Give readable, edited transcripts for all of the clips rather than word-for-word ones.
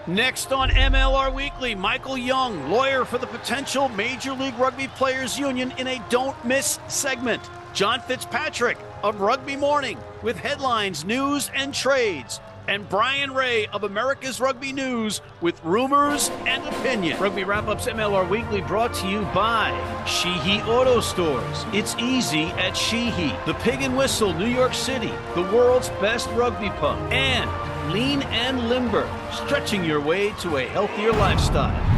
Next on MLR Weekly, Michael Young, lawyer for the potential Major League Rugby Players Union in a Don't Miss segment. John Fitzpatrick of Rugby Morning with headlines, news, and trades. And Bryan Ray of America's Rugby News with rumors and opinion. Rugby Wrap-Up's MLR Weekly brought to you by Sheehy Auto Stores. It's easy at Sheehy. The Pig and Whistle, New York City, the world's best rugby pub. And Lean and Limber, stretching your way to a healthier lifestyle.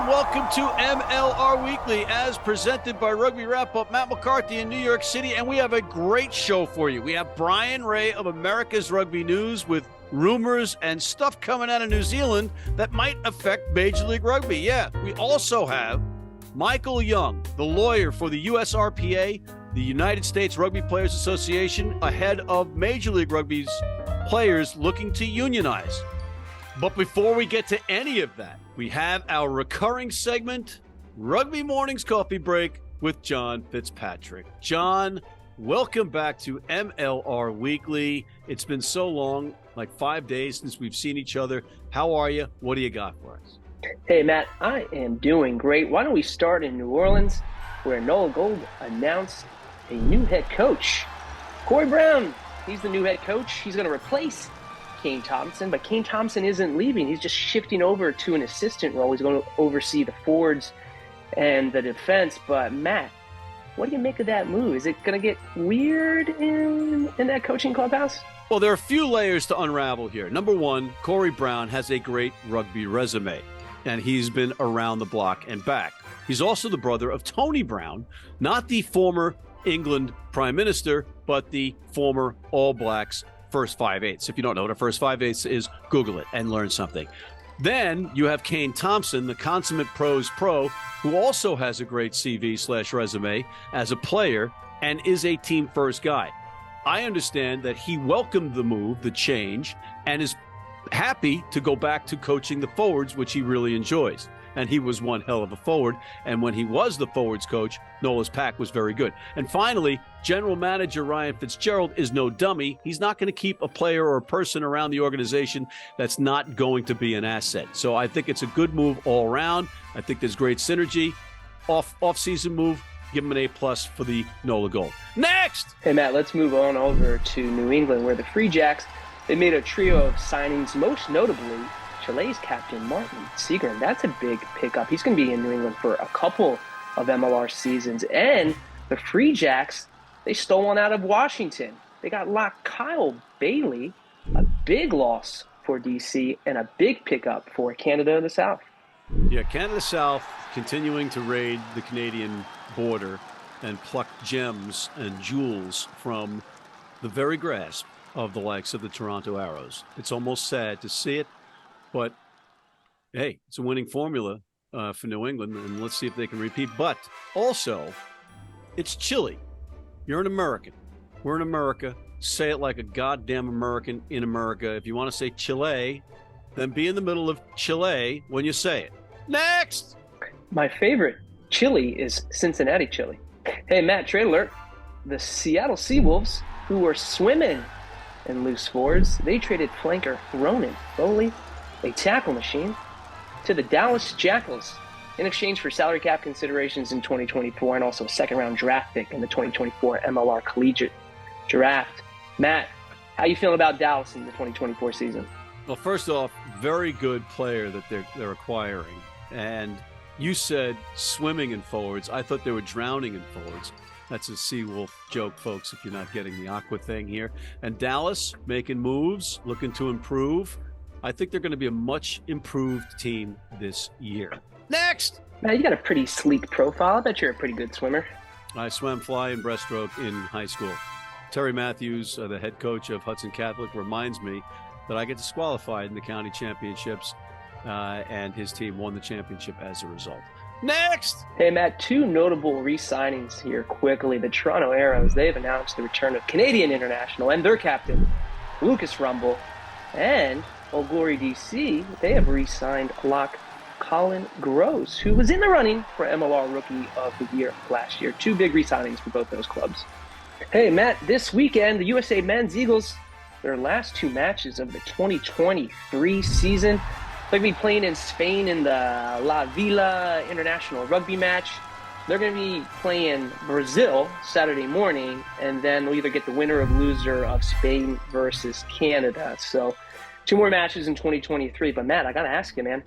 Welcome to MLR Weekly, as presented by Rugby Wrap-Up, Matt McCarthy in New York City, and we have a great show for you. We have Bryan Ray of America's Rugby News with rumors and stuff coming out of New Zealand that might affect Major League Rugby. Yeah, we also have Michael Young, the lawyer for the USRPA, the United States Rugby Players Association, ahead of Major League Rugby's players looking to unionize. But before we get to any of that, we have our recurring segment, Rugby Morning's Coffee Break with John Fitzpatrick. John, welcome back to MLR Weekly. It's been so long, like 5 days since we've seen each other. How are you? What do you got for us? Hey, Matt, I am doing great. Why don't we start in New Orleans, where Nola Gold announced a new head coach. Corey Brown, he's the new head coach. He's going to replace Kane Thompson, but Kane Thompson isn't leaving. He's just shifting over to an assistant role. He's going to oversee the forwards and the defense. But Matt, what do you make of that move? Is it going to get weird in that coaching clubhouse? Well, there are a few layers to unravel here. Number one, Corey Brown has a great rugby resume, and he's been around the block and back. He's also the brother of Tony Brown, not the former England Prime Minister, but the former All Blacks first 5/8. If you don't know what a first 5/8 is, Google it and learn something. Then you have Kane Thompson, the consummate pros pro, who also has a great CV/resume as a player and is a team first guy. I understand that he welcomed the move, the change, and is happy to go back to coaching the forwards, which he really enjoys. And he was one hell of a forward. And when he was the forwards coach, Nola's pack was very good. And finally, general manager Ryan Fitzgerald is no dummy. He's not going to keep a player or a person around the organization that's not going to be an asset. So I think it's a good move all around. I think there's great synergy. Off-season move, give him an A+ for the Nola Gold. Next! Hey, Matt, let's move on over to New England, where the Free Jacks, they made a trio of signings, most notably Chile's captain, Martin Seagren. That's a big pickup. He's going to be in New England for a couple of MLR seasons. And the Free Jacks, they stole one out of Washington. They got locked Kyle Bailey, a big loss for DC and a big pickup for Canada of the South. Yeah, Canada South continuing to raid the Canadian border and pluck gems and jewels from the very grasp of the likes of the Toronto Arrows. It's almost sad to see it. But, hey, it's a winning formula for New England, and let's see if they can repeat. But also, it's Chile. You're an American. We're in America. Say it like a goddamn American in America. If you want to say Chile, then be in the middle of Chile when you say it. Next! My favorite Chile is Cincinnati Chile. Hey, Matt, trade alert. The Seattle Seawolves, who were swimming in loose forwards, they traded flanker Ronan Foley, a tackle machine, to the Dallas Jackals in exchange for salary cap considerations in 2024 and also a second-round draft pick in the 2024 MLR Collegiate Draft. Matt, how you feeling about Dallas in the 2024 season? Well, first off, very good player that they're acquiring. And you said swimming in forwards. I thought they were drowning in forwards. That's a Seawolf joke, folks, if you're not getting the aqua thing here. And Dallas making moves, looking to improve. I think they're going to be a much improved team this year. Next! Matt, you got a pretty sleek profile. I bet you're a pretty good swimmer. I swam fly and breaststroke in high school. Terry Matthews, the head coach of Hudson Catholic, reminds me that I get disqualified in the county championships, and his team won the championship as a result. Next! Hey, Matt, two notable re-signings here quickly. The Toronto Arrows, they've announced the return of Canadian international and their captain, Lucas Rumble, and Old Glory DC, they have re-signed lock Colin Gross, who was in the running for MLR Rookie of the Year last year. 2 big re-signings for both those clubs. Hey, Matt, this weekend, the USA Men's Eagles, their last 2 matches of the 2023 season, they're going to be playing in Spain in the La Vila International Rugby match. They're going to be playing Brazil Saturday morning, and then we'll either get the winner or loser of Spain versus Canada. So 2 more matches in 2023. But, Matt, I got to ask you, man,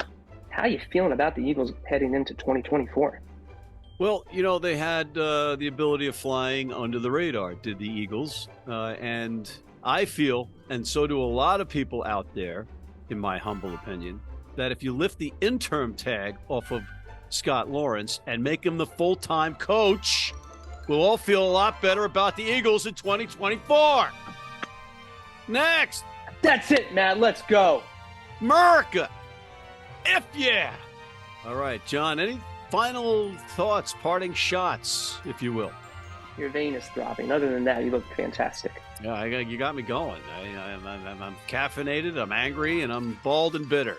how are you feeling about the Eagles heading into 2024? Well, they had the ability of flying under the radar, did the Eagles. And I feel, and so do a lot of people out there, in my humble opinion, that if you lift the interim tag off of Scott Lawrence and make him the full-time coach, we'll all feel a lot better about the Eagles in 2024. Next. That's it, Matt. Let's go. America. If yeah. All right, John, any final thoughts, parting shots, if you will? Your vein is throbbing. Other than that, you look fantastic. Yeah, you got me going. I'm caffeinated, I'm angry, and I'm bald and bitter.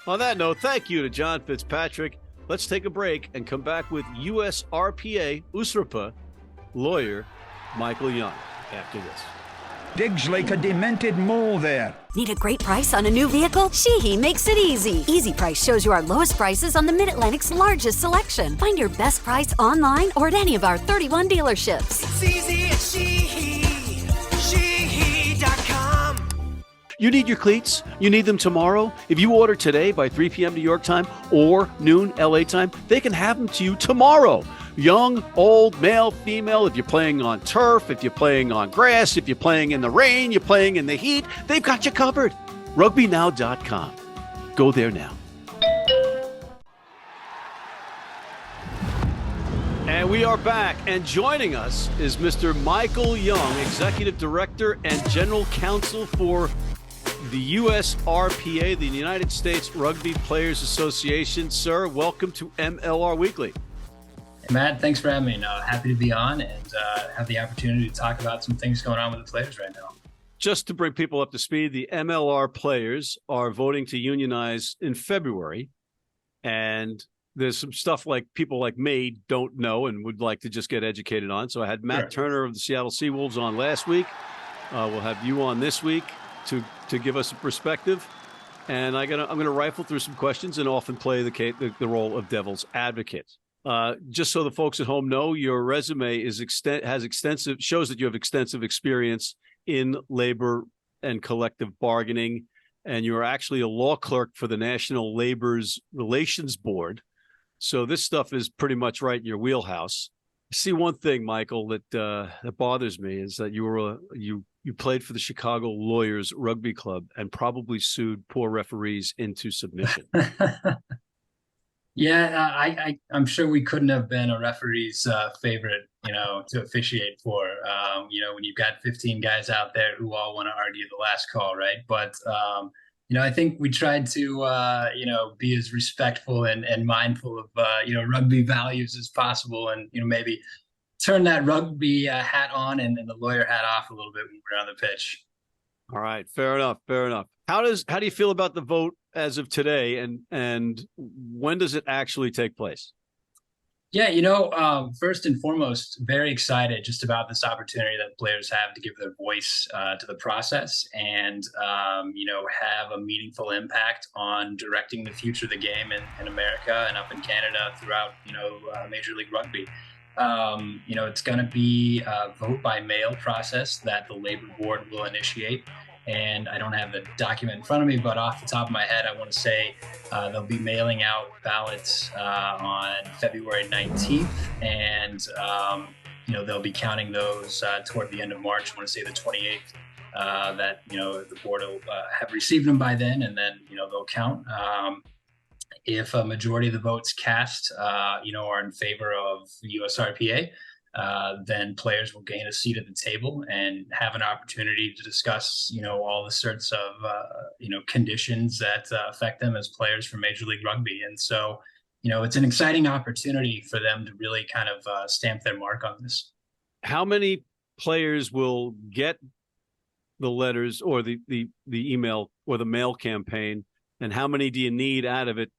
On that note, thank you to John Fitzpatrick. Let's take a break and come back with USRPA USRPA lawyer Michael Young after this. Digs like a demented mole there. Need a great price on a new vehicle? Sheehy makes it easy. Easy Price shows you our lowest prices on the Mid-Atlantic's largest selection. Find your best price online or at any of our 31 dealerships. It's easy at Sheehy. Sheehy.com. You need your cleats? You need them tomorrow? If you order today by 3 p.m. New York time or noon LA time, they can have them to you tomorrow. Young, old, male, female, if you're playing on turf, if you're playing on grass, if you're playing in the rain, you're playing in the heat, they've got you covered. RugbyNow.com. Go there now. And we are back, and joining us is Mr. Michael Young, Executive Director and General Counsel for the USRPA, the United States Rugby Players Association. Sir, welcome to MLR Weekly. Hey, Matt, thanks for having me. Happy to be on and have the opportunity to talk about some things going on with the players right now. Just to bring people up to speed, the MLR players are voting to unionize in February, and there's some stuff like people like me don't know and would like to just get educated on. So I had Matt Turner of the Seattle Seawolves on last week. We'll have you on this week to give us a perspective. And I'm gonna rifle through some questions and often play the role of devil's advocate. Just so the folks at home know, your resume shows that you have extensive experience in labor and collective bargaining, and you're actually a law clerk for the National Labor's Relations Board. So this stuff is pretty much right in your wheelhouse. See, one thing, Michael, that bothers me is that you played for the Chicago Lawyers Rugby Club and probably sued poor referees into submission. Yeah, I'm sure we couldn't have been a referee's favorite, to officiate for. When you've got 15 guys out there who all want to argue the last call, right? But I think we tried to be as respectful and mindful of rugby values as possible, and maybe turn that rugby hat on and the lawyer hat off a little bit when we're on the pitch. All right, fair enough. How do you feel about the vote as of today, and when does it actually take place? Yeah, first and foremost, very excited just about this opportunity that players have to give their voice to the process and, have a meaningful impact on directing the future of the game in America and up in Canada throughout, Major League Rugby. It's going to be a vote by mail process that the Labor Board will initiate. And I don't have the document in front of me, but off the top of my head, I want to say they'll be mailing out ballots on February 19th. And, they'll be counting those toward the end of March. I want to say the 28th, that, the board will have received them by then, and then, they'll count. If a majority of the votes cast, are in favor of USRPA, then players will gain a seat at the table and have an opportunity to discuss, all the sorts of, conditions that affect them as players for Major League Rugby. And so, it's an exciting opportunity for them to really kind of stamp their mark on this. How many players will get the letters or the email or the mail campaign, and how many do you need out of it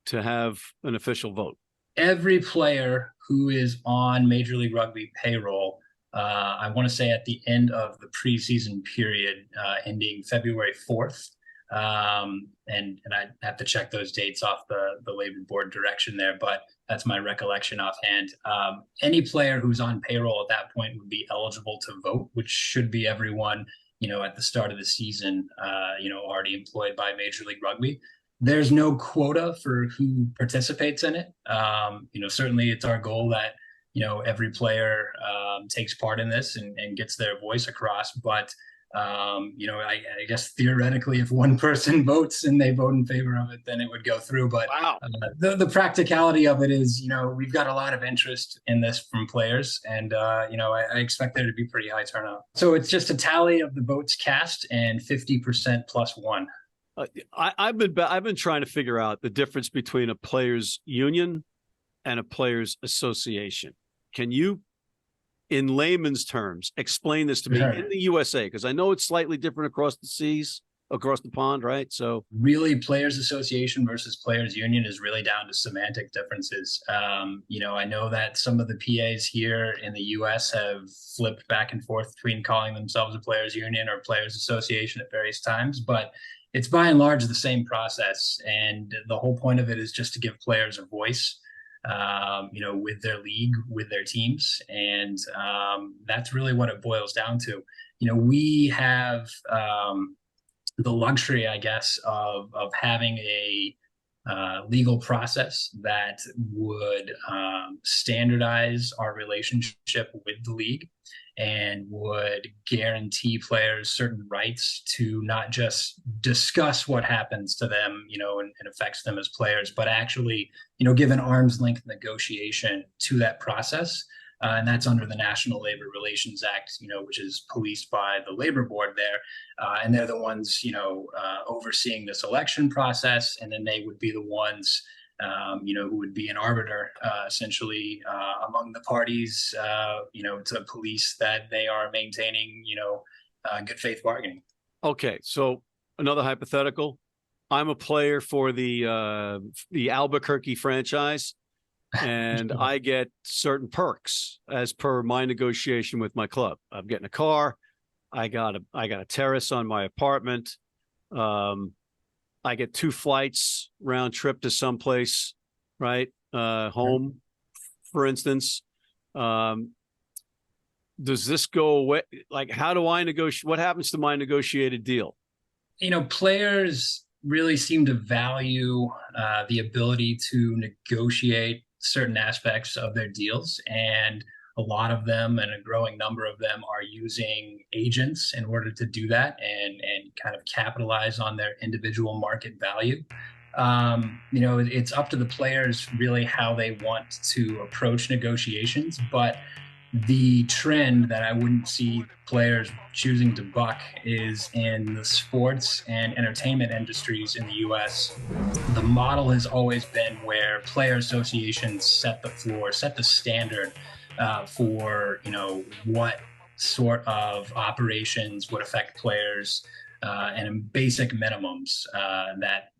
to have an official vote? Every player who is on Major League Rugby payroll, I want to say at the end of the preseason period, ending February 4th, and I have to check those dates off the labor board direction there, but that's my recollection offhand. Any player who's on payroll at that point would be eligible to vote, which should be everyone, at the start of the season, already employed by Major League Rugby. There's no quota for who participates in it. Certainly it's our goal that, every player takes part in this and gets their voice across. But, I guess theoretically, if one person votes and they vote in favor of it, then it would go through. But wow. The practicality of it is, we've got a lot of interest in this from players. And, I expect there to be pretty high turnout. So it's just a tally of the votes cast and 50% plus one. I've been trying to figure out the difference between a players' union and a players' association. Can you, in layman's terms, explain this to me in the USA? Because I know it's slightly different across the seas, across the pond, right? So really, players' association versus players' union is really down to semantic differences. I know that some of the PAs here in the US have flipped back and forth between calling themselves a players' union or players' association at various times, but it's by and large the same process. And the whole point of it is just to give players a voice, with their league, with their teams. And that's really what it boils down to. We have the luxury, I guess, of having a legal process that would standardize our relationship with the league and would guarantee players certain rights to not just discuss what happens to them, and affects them as players, but actually, give an arm's length negotiation to that process. And that's under the National Labor Relations Act, which is policed by the labor board there. And they're the ones, overseeing this election process. And then they would be the ones, who would be an arbiter, essentially, among the parties, to police that they are maintaining, good faith bargaining. Okay. So another hypothetical. I'm a player for the Albuquerque franchise, and I get certain perks as per my negotiation with my club. I'm getting a car. I got a terrace on my apartment. I get 2 flights round trip to someplace, right? Home, for instance. Does this go away? Like, how do I negotiate? What happens to my negotiated deal? Players really seem to value the ability to negotiate certain aspects of their deals. And a lot of them, and a growing number of them, are using agents in order to do that and kind of capitalize on their individual market value. It's up to the players really how they want to approach negotiations, but the trend that I wouldn't see players choosing to buck is in the sports and entertainment industries in the US. The model has always been where player associations set the floor, set the standard for what sort of operations would affect players, and basic minimums that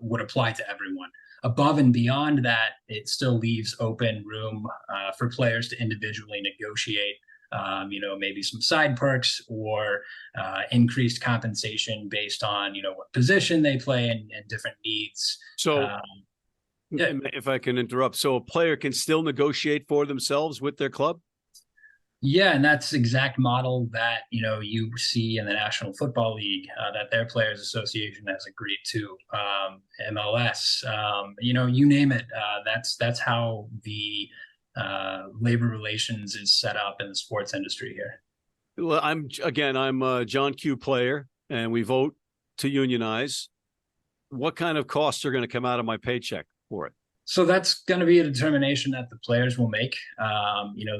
would apply to everyone. Above and beyond that, it still leaves open room for players to individually negotiate, maybe some side perks or increased compensation based on, what position they play and different needs. So if I can interrupt, so a player can still negotiate for themselves with their club? Yeah, and that's the exact model that, you see in the National Football League, that their Players Association has agreed to, MLS, you name it. That's how the labor relations is set up in the sports industry here. Well, I'm a John Q player, and we vote to unionize. What kind of costs are going to come out of my paycheck for it? So that's going to be a determination that the players will make.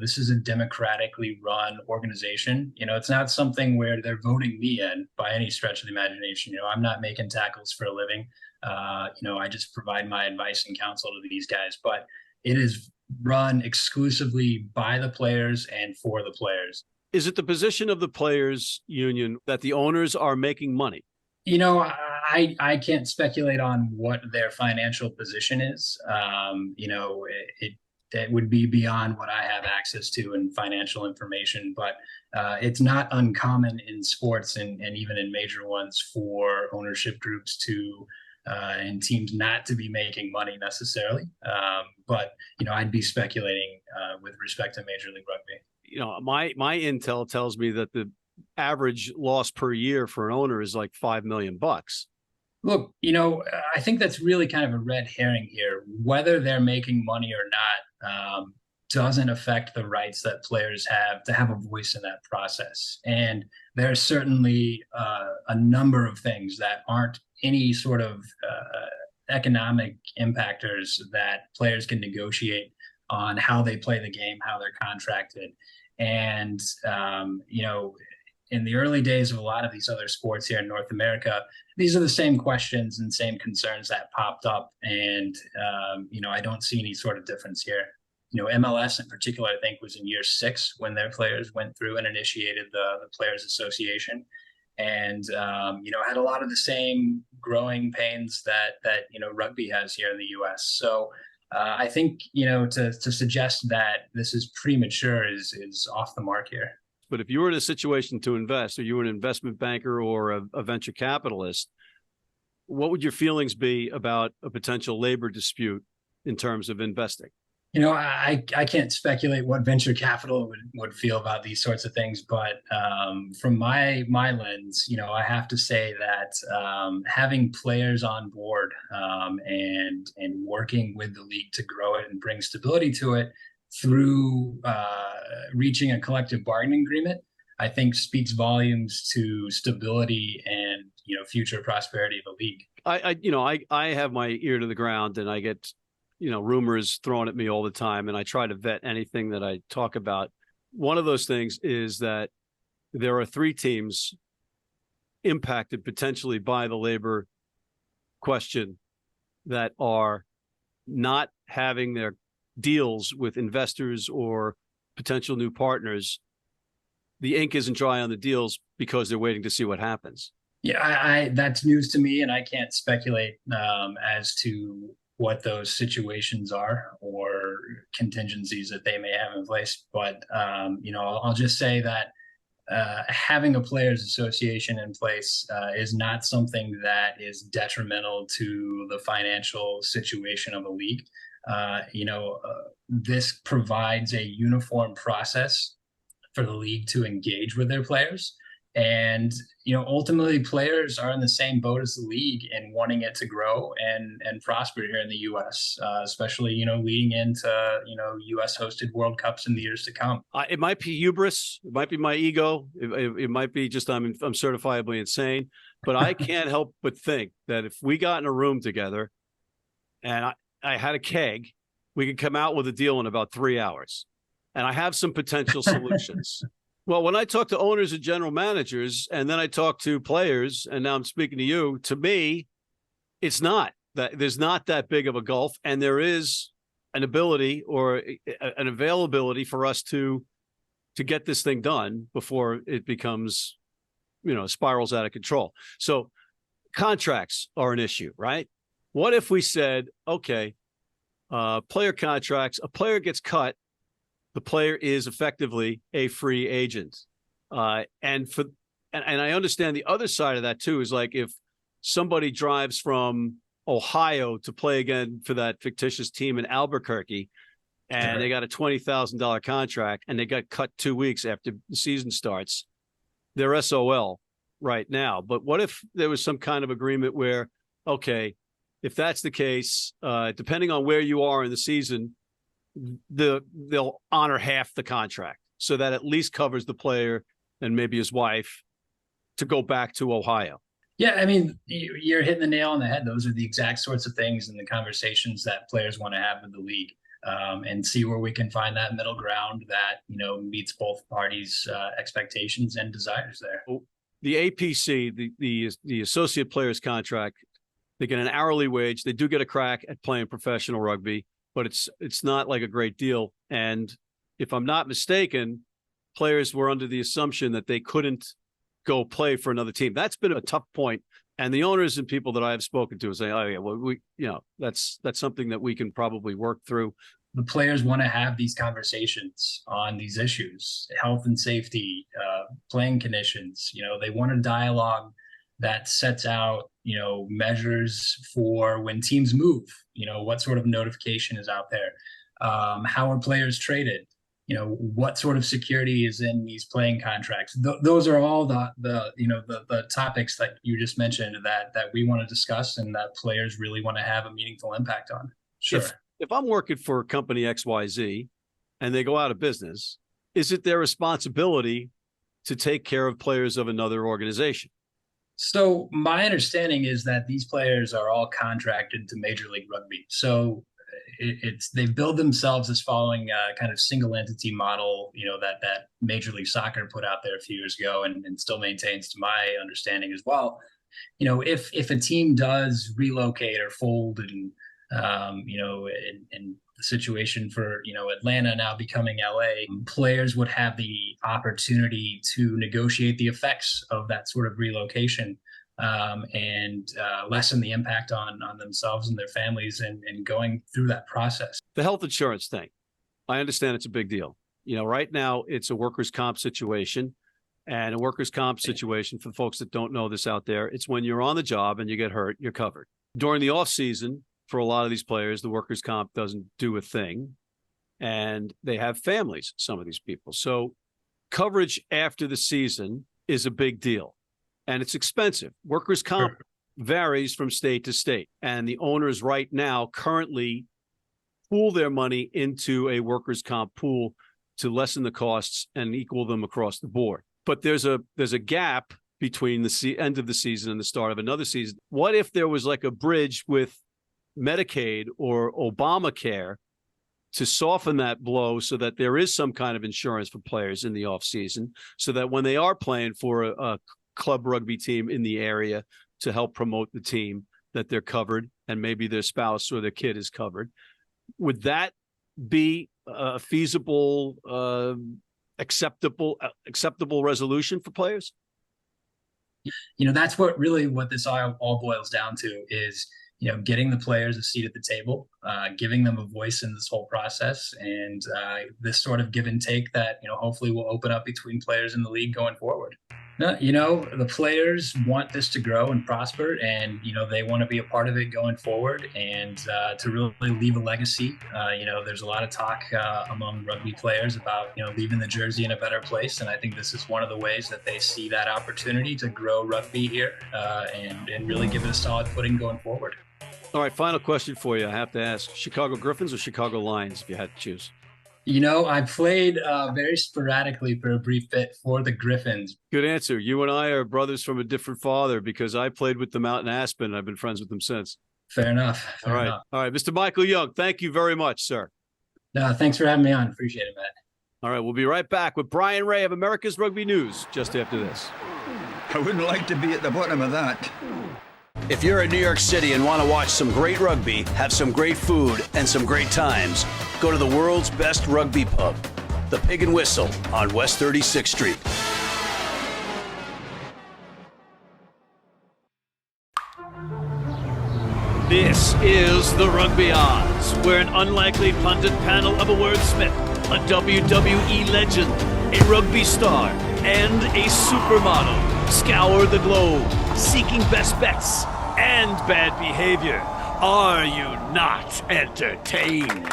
This is a democratically run organization. It's not something where they're voting me in by any stretch of the imagination. I'm not making tackles for a living. I just provide my advice and counsel to these guys, but it is run exclusively by the players and for the players. Is it the position of the players union that the owners are making money? I can't speculate on what their financial position is. It would be beyond what I have access to in financial information, but it's not uncommon in sports and even in major ones for ownership groups to and teams not to be making money necessarily. But I'd be speculating with respect to Major League Rugby. My intel tells me that the average loss per year for an owner is like $5 million. Look, I think that's really kind of a red herring here. Whether they're making money or not doesn't affect the rights that players have to have a voice in that process. And there's certainly a number of things that aren't any sort of economic impactors that players can negotiate on how they play the game, how they're contracted. And, in the early days of a lot of these other sports here in North America, these are the same questions and same concerns that popped up. And, I don't see any sort of difference here. MLS in particular, I think, was in year 6 when their players went through and initiated the Players Association, and had a lot of the same growing pains that rugby has here in the U.S. So I think to suggest that this is premature is off the mark here. But if you were in a situation to invest, or you were an investment banker or a venture capitalist, what would your feelings be about a potential labor dispute in terms of investing? I can't speculate what venture capital would feel about these sorts of things, but from my lens, I have to say that having players on board and working with the league to grow it and bring stability to it through reaching a collective bargaining agreement, I think speaks volumes to stability and future prosperity of the league. I have my ear to the ground, and I get rumors thrown at me all the time, and I try to vet anything that I talk about. One of those things is that there are 3 teams impacted potentially by the labor question that are not having their deals with investors or potential new partners. The ink isn't dry on the deals because they're waiting to see what happens. Yeah, that's news to me, and I can't speculate as to what those situations are or contingencies that they may have in place. But, I'll just say that having a players association in place is not something that is detrimental to the financial situation of a league. This provides a uniform process for the league to engage with their players. And, ultimately players are in the same boat as the league in wanting it to grow and prosper here in the U.S., especially, leading into, U.S. hosted World Cups in the years to come. It might be hubris. It might be my ego. It might be just I'm certifiably insane. But I can't help but think that if we got in a room together and I had a keg, we could come out with a deal in about 3 hours. And I have some potential solutions. Well, when I talk to owners and general managers, and then I talk to players, and now I'm speaking to you, to me, it's not that there's not that big of a gulf, and there is an ability or an availability for us to get this thing done before it becomes, spirals out of control. So contracts are an issue, right? What if we said, okay, player contracts, a player gets cut, the player is effectively a free agent. And I understand the other side of that too, is like if somebody drives from Ohio to play again for that fictitious team in Albuquerque, and they got a $20,000 contract and they got cut 2 weeks after the season starts, they're SOL right now. But what if there was some kind of agreement where, okay, if that's the case, depending on where you are in the season, they'll honor half the contract, so that at least covers the player and maybe his wife to go back to Ohio. Yeah, I mean, you're hitting the nail on the head. Those are the exact sorts of things and the conversations that players want to have with the league, and see where we can find that middle ground that meets both parties' expectations and desires there. The APC, the associate players contract, they get an hourly wage. They do get a crack at playing professional rugby, but it's not like a great deal. And if I'm not mistaken, players were under the assumption that they couldn't go play for another team. That's been a tough point. And the owners and people that I have spoken to say, oh yeah, well, that's something that we can probably work through. The players want to have these conversations on these issues, health and safety, playing conditions. They want a dialogue that sets out, measures for when teams move, what sort of notification is out there, how are players traded, what sort of security is in these playing contracts. Those are all the topics that you just mentioned that we want to discuss and that players really want to have a meaningful impact on. Sure. If I'm working for company XYZ and they go out of business, is it their responsibility to take care of players of another organization? So my understanding is that these players are all contracted to Major League Rugby. So they've billed themselves as following a kind of single entity model, that Major League Soccer put out there a few years ago and still maintains, to my understanding as well. If a team does relocate or fold and in the situation for, Atlanta now becoming LA, players would have the opportunity to negotiate the effects of that sort of relocation and lessen the impact on themselves and their families and going through that process. The health insurance thing, I understand it's a big deal. Right now it's a workers' comp situation, and a workers' comp situation, for folks that don't know this out there, it's when you're on the job and you get hurt, you're covered. During the off season, for a lot of these players, the workers' comp doesn't do a thing, and they have families, some of these people. So coverage after the season is a big deal, and it's expensive. Workers' comp varies from state to state, and the owners right now currently pool their money into a workers' comp pool to lessen the costs and equal them across the board. But there's a gap between the end of the season and the start of another season. What if there was like a bridge with Medicaid or Obamacare to soften that blow so that there is some kind of insurance for players in the off season, so that when they are playing for a club rugby team in the area to help promote the team, that they're covered and maybe their spouse or their kid is covered? Would that be a feasible, acceptable resolution for players? That's what this all boils down to is, getting the players a seat at the table, giving them a voice in this whole process, and this sort of give and take that, hopefully will open up between players in the league going forward. The players want this to grow and prosper, and, they want to be a part of it going forward and to really leave a legacy. There's a lot of talk among rugby players about, leaving the jersey in a better place. And I think this is one of the ways that they see that opportunity to grow rugby here and really give it a solid footing going forward. All right, final question for you. I have to ask, Chicago Griffins or Chicago Lions, if you had to choose? I played very sporadically for a brief bit for the Griffins. Good answer. You and I are brothers from a different father, because I played with them out in Aspen, and I've been friends with them since. Fair enough. All right. All right. Mr. Michael Young, thank you very much, sir. No, thanks for having me on. Appreciate it, Matt. All right. We'll be right back with Bryan Ray of America's Rugby News just after this. I wouldn't like to be at the bottom of that. If you're in New York City and want to watch some great rugby, have some great food, and some great times, go to the world's best rugby pub, the Pig and Whistle on West 36th Street. This is the Rugby Odds, where an unlikely pundit panel of a wordsmith, a WWE legend, a rugby star, and a supermodel scour the globe, seeking best bets and bad behavior. Are you not entertained?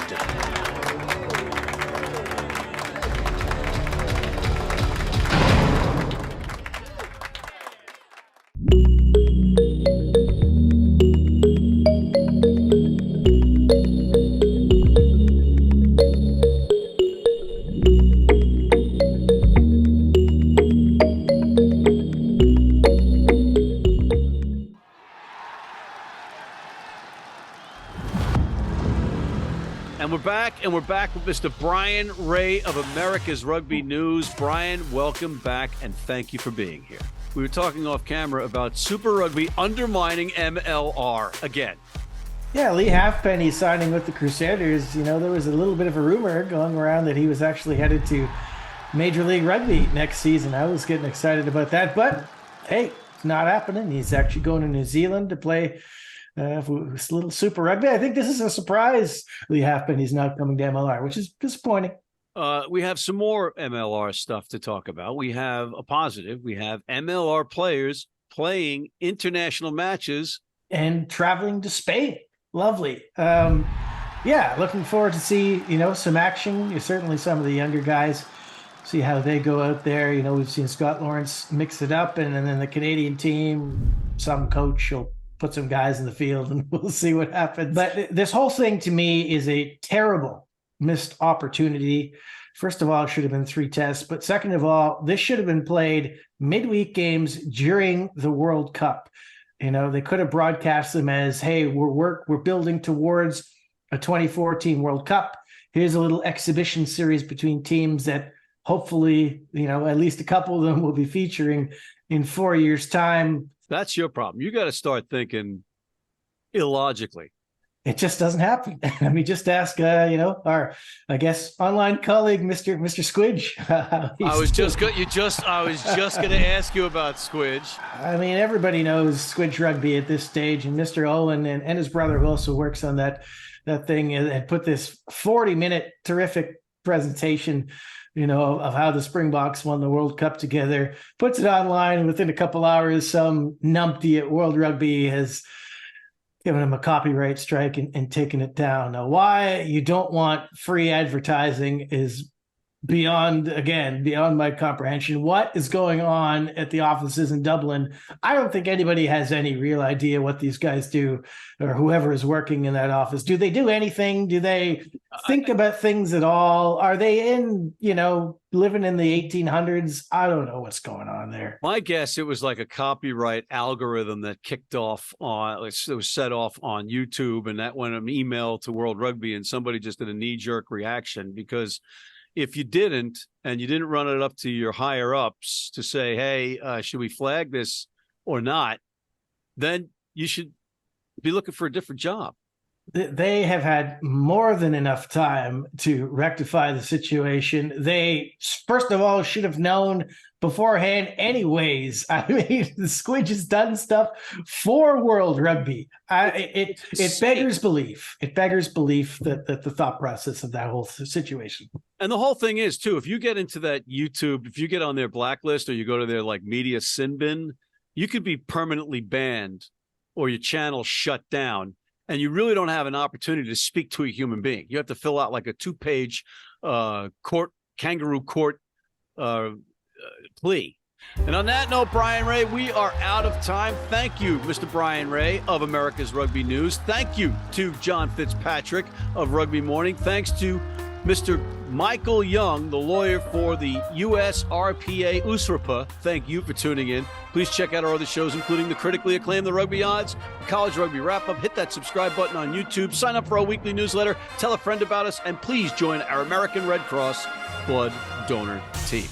And we're back with Mr. Bryan Ray of America's Rugby News. Bryan, welcome back, and thank you for being here. We were talking off camera about Super Rugby undermining MLR again. Yeah, Lee Halfpenny signing with the Crusaders. There was a little bit of a rumor going around that he was actually headed to Major League Rugby next season. I was getting excited about that, but hey, it's not happening. He's actually going to New Zealand to play little Super Rugby. I think this is a surprise. Lee Halfpenny's not coming to MLR, which is disappointing. We have some more MLR stuff to talk about. We have a positive. We have MLR players playing international matches and traveling to Spain. Lovely. Looking forward to see, some action. Certainly some of the younger guys, see how they go out there. We've seen Scott Lawrence mix it up, and then the Canadian team, some coach will put some guys in the field and we'll see what happens. But this whole thing to me is a terrible missed opportunity. First of all, it should have been 3 tests. But second of all, this should have been played midweek games during the World Cup. They could have broadcast them as, hey, we're building towards a 2014 World Cup. Here's a little exhibition series between teams that hopefully, at least a couple of them will be featuring in 4 years' time. That's your problem. You got to start thinking illogically. It just doesn't happen. I mean, just ask, our, I guess, online colleague, Mr. Squidge. I was just going to ask you about Squidge. I mean, everybody knows Squidge Rugby at this stage, and Mr. Owen and his brother, who also works on that thing, and put this 40-minute terrific presentation, of how the Springboks won the World Cup together, puts it online, and within a couple hours, some numpty at World Rugby has given him a copyright strike and taken it down. Now, why you don't want free advertising is beyond my comprehension. What is going on at the offices in Dublin? I don't think anybody has any real idea what these guys do, or whoever is working in that office. Do they do anything? Do they think about things at all? Are they living in the 1800s? I don't know what's going on there. My guess, it was like a copyright algorithm that kicked off it was set off on YouTube, and that went an email to World Rugby, and somebody just did a knee-jerk reaction. Because if you didn't, and you didn't run it up to your higher ups to say, hey, should we flag this or not, then you should be looking for a different job. They have had more than enough time to rectify the situation. They, first of all, should have known beforehand anyways. I mean, the Squidge has done stuff for World Rugby. It beggars belief. It beggars belief that the thought process of that whole situation. And the whole thing is, too, if you get into that YouTube, if you get on their blacklist or you go to their media sin bin, you could be permanently banned or your channel shut down. And you really don't have an opportunity to speak to a human being. You have to fill out like a 2-page kangaroo court plea. And on that note, Bryan Ray, we are out of time. Thank you, Mr. Bryan Ray of America's Rugby News. Thank you to John Fitzpatrick of Rugby Morning. Thanks to Mr. Michael Young, the lawyer for the USRPA USRPA. Thank you for tuning in. Please check out our other shows, including the critically acclaimed The Rugby Odds, College Rugby Wrap-Up. Hit that subscribe button on YouTube. Sign up for our weekly newsletter. Tell a friend about us. And please join our American Red Cross Blood Donor Team.